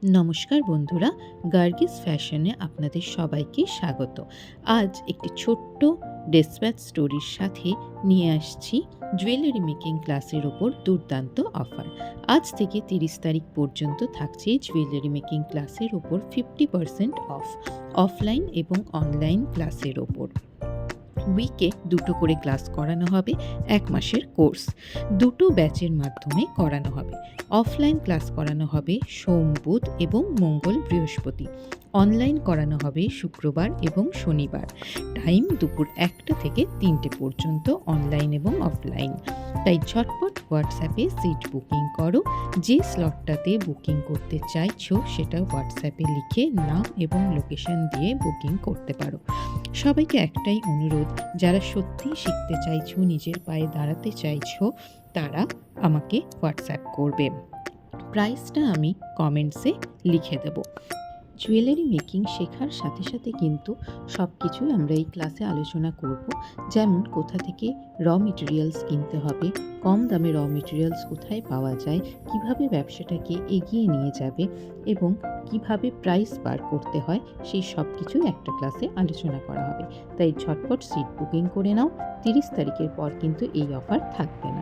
নমস্কার বন্ধুরা, গার্গিস ফ্যাশনে আপনাদের সবাইকে স্বাগত। আজ একটি ছোট্ট ডেসপ্যাচ স্টোরির সাথে নিয়ে আসছি জুয়েলারি মেকিং ক্লাসের ওপর দুর্দান্ত অফার। আজ থেকে 30 তারিখ পর্যন্ত থাকছে জুয়েলারি মেকিং ক্লাসের ওপর 50% অফ, অফলাইন এবং অনলাইন ক্লাসের ওপর। উইকে 2টো করে ক্লাস করানো হবে, 1 মাসের কোর্স। 2টো ব্যাচের মাধ্যমে করানো হবে। অফলাইন ক্লাস করানো হবে সোম, বুধ এবং মঙ্গল, বৃহস্পতি। অনলাইন করানো হবে শুক্রবার এবং শনিবার। টাইম দুপুর 1টা থেকে 3টে পর্যন্ত, অনলাইন এবং অফলাইন। তাই ঝটপট হোয়াটসঅ্যাপে সিট বুকিং করো। যে স্লটটাতে বুকিং করতে চাইছো সেটা হোয়াটসঅ্যাপে লিখে নাম এবং লোকেশন দিয়ে বুকিং করতে পারো। সবাইকে একটাই অনুরোধ, যারা সত্যিই শিখতে চাইছো, নিজের পায়ে দাঁড়াতে চাইছো, তারা আমাকে হোয়াটসঅ্যাপ করবে। প্রাইসটা আমি কমেন্টসে লিখে দেব। জুয়েলারি মেকিং শেখার সাথে সাথে কিন্তু সব কিছুই আমরা এই ক্লাসে আলোচনা করব। যেমন কোথা থেকে র মেটেরিয়ালস কিনতে হবে, কম দামে র মেটেরিয়ালস কোথায় পাওয়া যায়, কিভাবে ব্যবসাটাকে এগিয়ে নিয়ে যাবে এবং কিভাবে প্রাইস বার করতে হয়, সেই সব কিছুই একটা ক্লাসে আলোচনা করা হবে। তাই ঝটপট সিট বুকিং করে নাও। 30 তারিখের পর কিন্তু এই অফার থাকবে না।